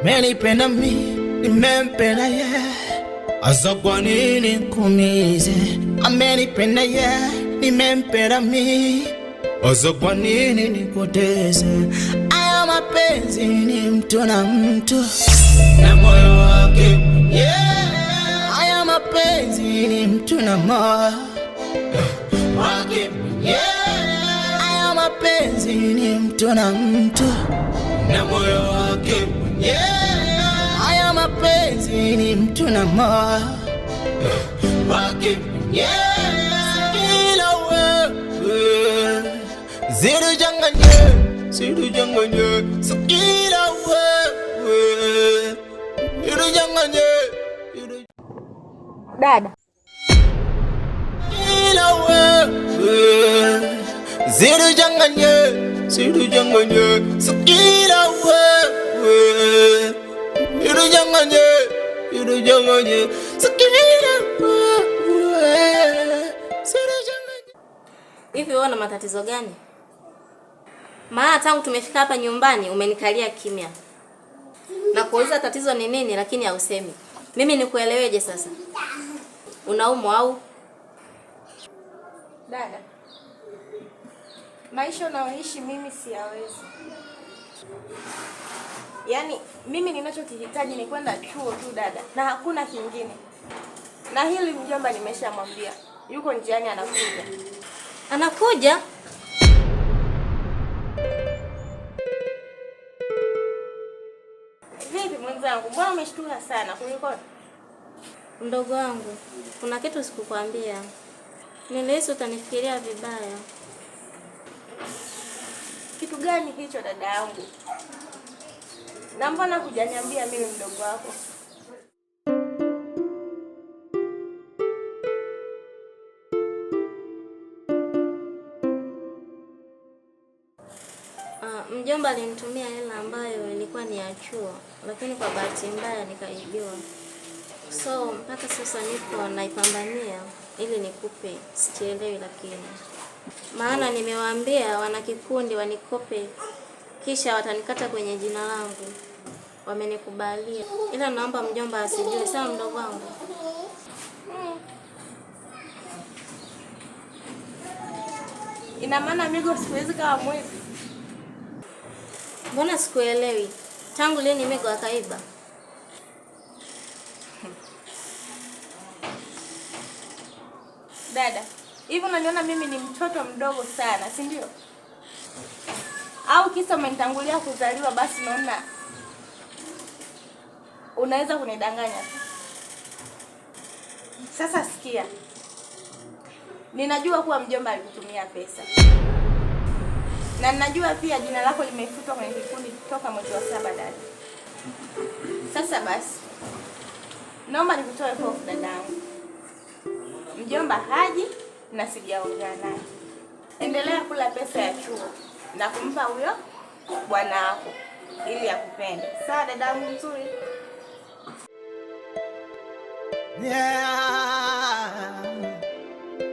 Menipenda mi, nimempenda ye. Asa kwa nini kumize? Amenipenda ye, nimempenda mi. Asa kwa nini nikoteze? Aya mapenzi ni mtu na mtu na moyo wake, yeah. Aya mapenzi ni mtu na moyo wake, yeah. Aya mapenzi ni mtu na mtu na moyo wake, yeah. Aya mapenzi ni mtu na moyo wake, yeah. Ila wewe zidu janganye Ila wewe zidu janganye dada. Ila wewe zidu janganye Ila wewe zidu janganye Hivi wewe una matatizo gani? Maana tangu tumefika hapa nyumbani umenikalia kimya. Na kuuliza tatizo ni nini lakini hausemi. Mimi nikueleweje sasa? Unaumwa au? Dada, maisha unayoishi mimi siyawezi. Yaani mimi ninachokihitaji ni kwenda chuo tu dada, na hakuna kingine. Na hili mjomba nimeshamwambia. Yuko njiani anakuja. Anakuja? Vipi mwenzangu? Mbona umeshtuka sana? Kuliko Mdogo wangu, kuna kitu sikukwambia. Nilihisi utanifikiria vibaya. Kitu gani hicho dada yangu? Na mbona hujaniambia mimi mdogo wako? Mjomba alinitumia hela ambayo ilikuwa ni ya chuo, lakini kwa bahati mbaya nikaibiwa. So mpaka sasa nipo naipambania ili nikupe, sichelewi lakini. Maana nimewaambia wana kikundi wanikope kisha watanikata kwenye jina langu. Wamenikubalia. Ila naomba mjomba asijue, sawa mdogo wangu? Ina maana Migo siwezi kama mwizi? Mbona sikuelewi? Tangu lini Migo akaiba? Dada, hivi unaniona mimi ni mtoto mdogo sana, si ndio? Au kisa umenitangulia kuzaliwa basi naona unaweza kunidanganya? Sasa sikia. Ninajua kuwa mjomba alikutumia pesa. Na ninajua pia jina lako limefutwa kwenye kikundi toka mwezi wa 7 dada. Sasa basi, naomba nikutoe hofu dadangu. Mjomba haji na sijaongea naye. Endelea kula pesa ya chuo na kumpa huyo bwana wako ili akupende. Sawa dadangu mzuri? Yeah.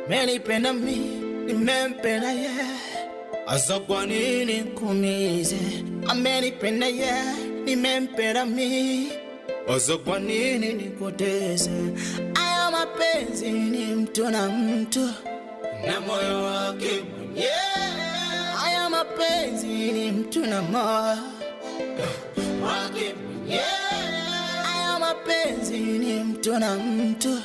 Menipenda mi, nimempenda ye. Asa kwa nini kumize? Amenipenda ye, nimempenda mi. Asa kwa nini nikoteze? Aya mapenzi ni mtu na mtu na moyo wake, yeah. Aya mapenzi ni mtu na moyo wake, yeah. Aya mapenzi ni mtu na mtu.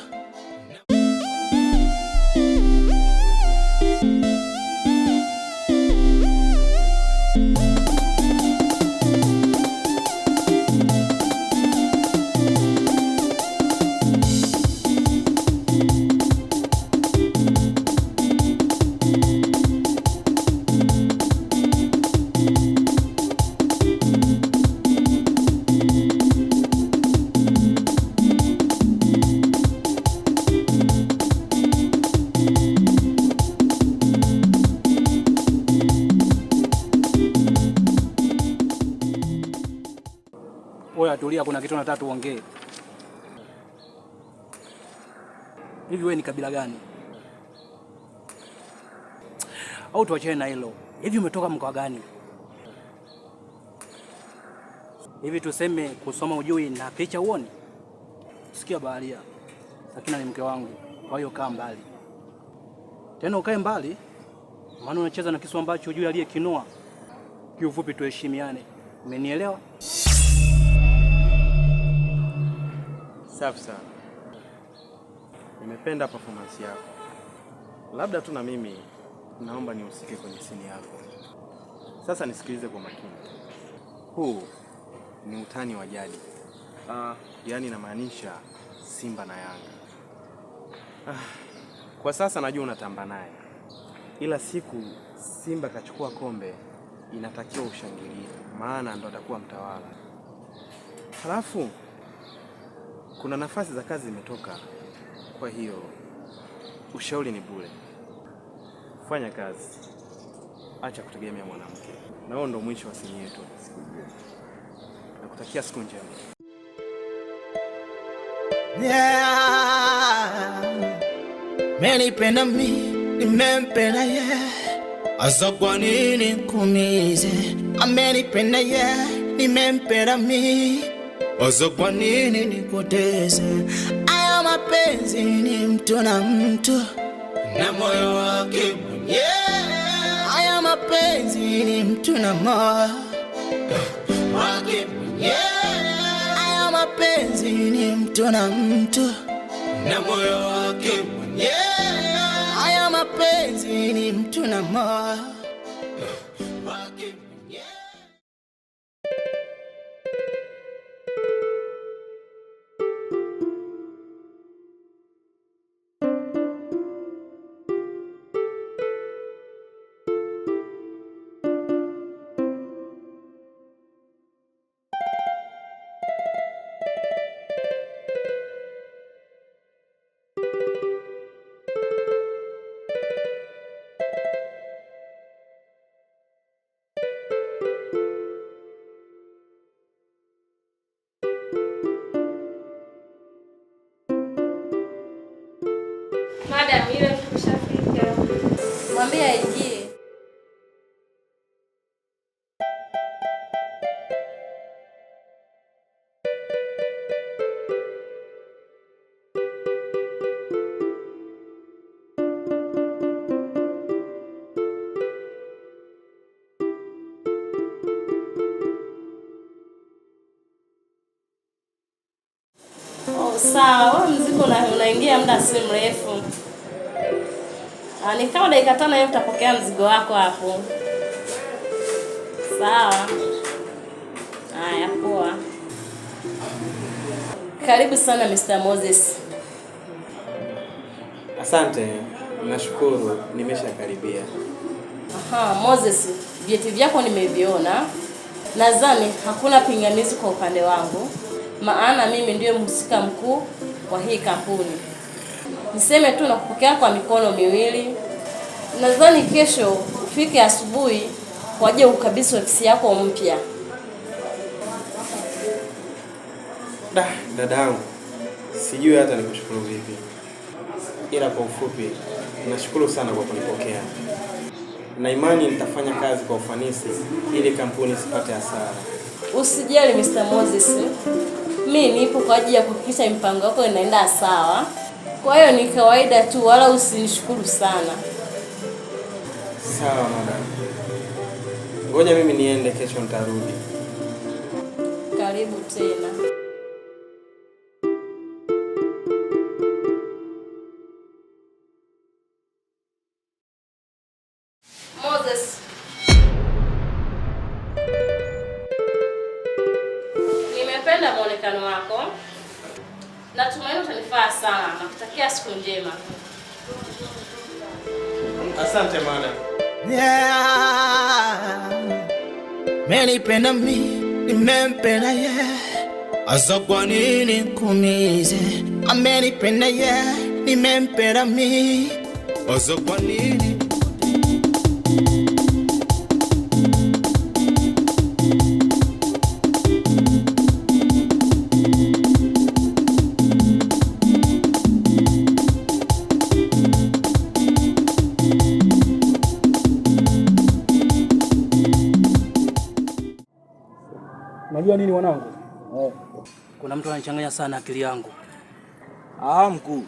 Oya tulia, kuna kitu nataka tuongee. Hivi wewe ni kabila gani? Au tuachane na hilo. Hivi umetoka mkoa gani? Hivi tuseme kusoma ujui na picha uoni? Sikia Baharia, Sakina ni mke wangu, kwa hiyo kaa mbali. Tena ukae mbali, maana unacheza na kisu ambacho ujui aliyekinoa. Kiufupi tuheshimiane. Umenielewa? Safi sana. Nimependa performance yako. Labda tu na mimi naomba nihusike kwenye sini yako. Sasa nisikilize kwa makini. Huu ni utani wa jadi. Yaani inamaanisha Simba na Yanga. Kwa sasa najua unatamba naye. Ila siku Simba kachukua kombe, inatakiwa ushangilie, maana ndo atakuwa mtawala. Halafu kuna nafasi za kazi zimetoka. Kwa hiyo ushauri ni bure. Fanya kazi. Acha kutegemea mwanamke. Na huo ndo mwisho wa sini yetu. Nakutakia siku njema. Yeah. Menipenda mimi, nimempenda yeye. Asa kwa nini kumize? Amenipenda yeye, nimempenda mimi. Asa kwa nini nipoteze? Aya mapenzi ni mtu na mtu na moyo wake mwenyewe. Aya mapenzi ni mtu na moyo wake mwenyewe. Aya mapenzi ni mtu na mtu na moyo wake mwenyewe. Aya mapenzi ni mtu na moyo wake mwenyewe. Madam, ile tushafika. Mwambie aingie. Sawa, wewe mzigo unaingia muda si mrefu. Ni kama dakika 5 hivi utapokea mzigo wako hapo. Sawa. Haya, poa. Karibu sana Mr. Moses. Asante, nashukuru, nimeshakaribia. Moses, vyeti vyako nimeviona. Nadhani hakuna pingamizi kwa upande wangu, maana mimi ndiye mhusika mkuu wa hii kampuni. Niseme tu nakupokea kwa mikono miwili. Nadhani kesho ufike asubuhi kwa ajili ukabidhi ofisi yako mpya. Dadangu, sijui hata nikushukuru vipi. Ila kwa ufupi, nashukuru sana kwa kunipokea. Na imani nitafanya kazi kwa ufanisi ili kampuni isipate hasara. Usijali Mr. Moses. Mimi nipo kwa ajili ya kuhakikisha mipango yako inaenda sawa. Kwa hiyo ni kawaida tu, wala usinishukuru sana. Sawa madam. Ngoja mimi niende, kesho nitarudi. Karibu tena. Moses. Nimependa muonekano wako. Natumaini utanifaa sana. Nakutakia siku njema. Asante madam. Yeah. Menipenda mimi, nimempenda yeye. Asa kwa nini kumize? Amenipenda yeye, nimempenda mimi. Asa kwa nini? Unajua nini wanao? Kuna mtu anachanganya sana akili yangu. Mkuu.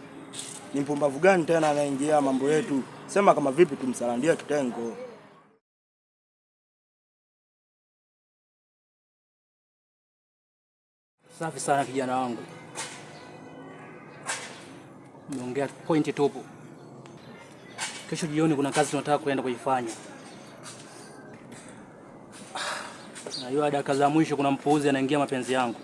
Ni mpumbavu gani tena anaingia mambo yetu? Sema kama vipi tumsalandie kitengo. Safi sana kijana wangu. Umeongea pointi tupu. Kesho jioni kuna kazi tunataka kwenda kuifanya. Na hiyo dakika za mwisho kuna mpuuzi anaingia mapenzi yangu.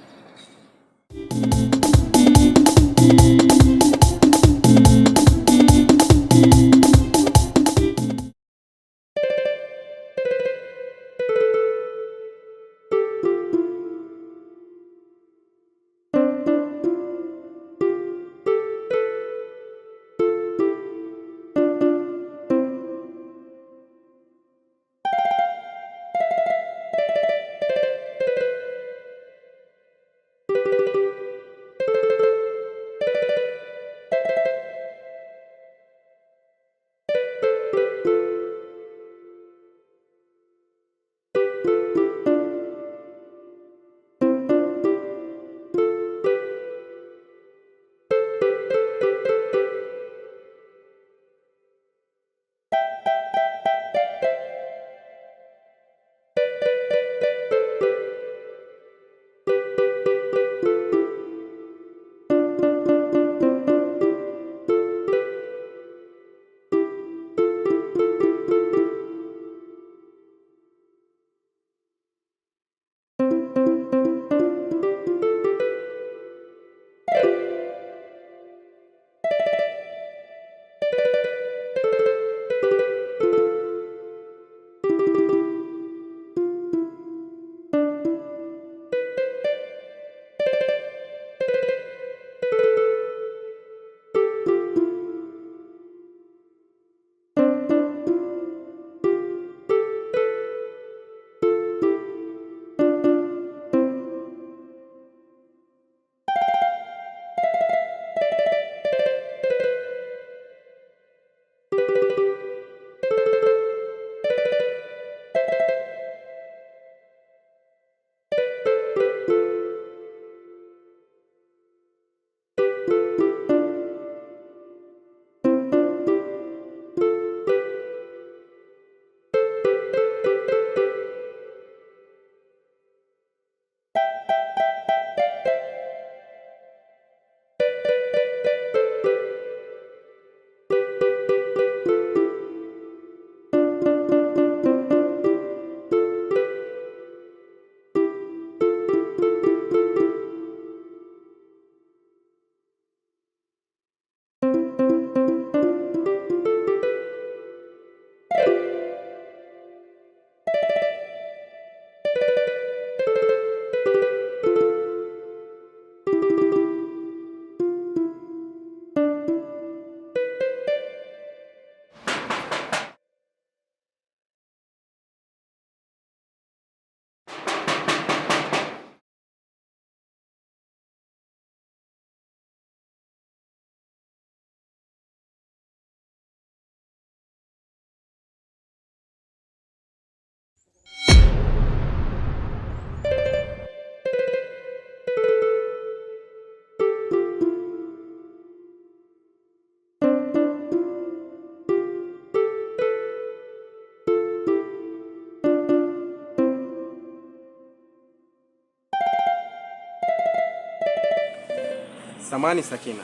Samani Sakina,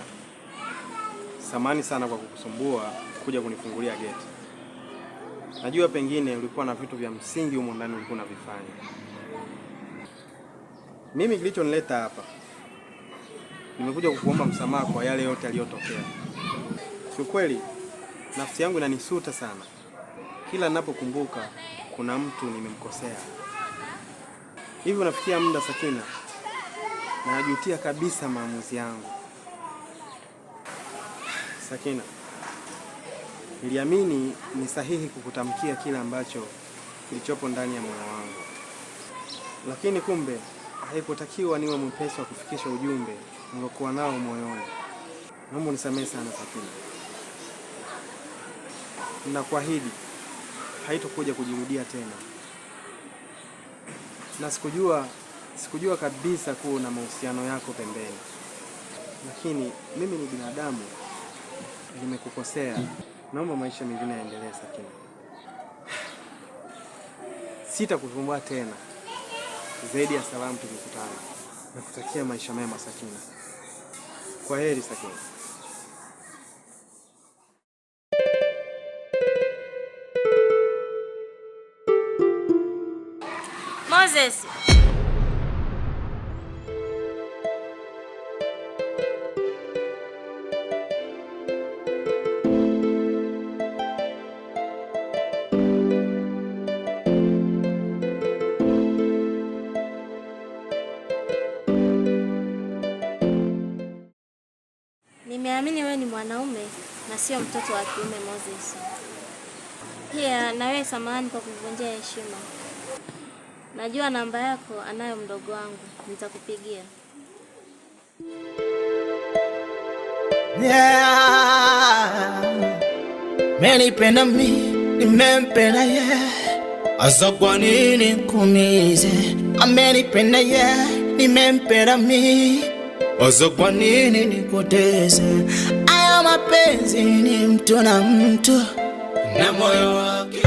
samani sana kwa kukusumbua kuja kunifungulia geti. Najua pengine ulikuwa na vitu vya msingi humo ndani ulikuwa unavifanya. Mimi kilichonileta hapa, nimekuja kukuomba msamaha kwa yale yote yaliyotokea. Kiukweli, nafsi yangu inanisuta sana. Kila ninapokumbuka kuna mtu nimemkosea. Hivi unafikia muda Sakina, na najutia kabisa maamuzi yangu. Sakina, niliamini ni sahihi kukutamkia kila ambacho kilichopo ndani ya moyo wangu. Lakini kumbe haikutakiwa niwe mwepesi wa kufikisha ujumbe nilokuwa nao moyoni. Naomba unisamehe sana Sakina. Ninakuahidi haitokuja kujirudia tena. Na sikujua Sikujua kabisa kuwa una mahusiano yako pembeni, lakini mimi ni binadamu, nimekukosea. Naomba maisha mengine yaendelee Sakina. Sitakusumbua tena. Zaidi ya salamu tukikutana. Nakutakia maisha mema Sakina. Kwaheri Sakina. Moses. Nimeamini wewe ni mwanaume na sio mtoto wa kiume Moses. Pia na wewe samahani kwa kuvunjia heshima. Najua namba yako anayo mdogo wangu, nitakupigia. Menipenda mimi, nimempenda yeye. Asa kwa nini kumize? Amenipenda yeye, nimempenda mimi. Asa kwa nini nikoteze? Aya mapenzi ni mtu na mtu na moyo wake.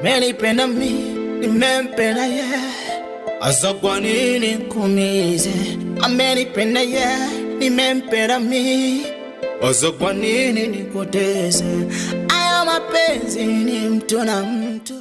Menipenda mimi, nimempenda yeye. Asa kwa nini kumize? Amenipenda yeye, nimempenda mimi. Asa kwa nini nikoteze? Aya mapenzi ni mtu na mtu.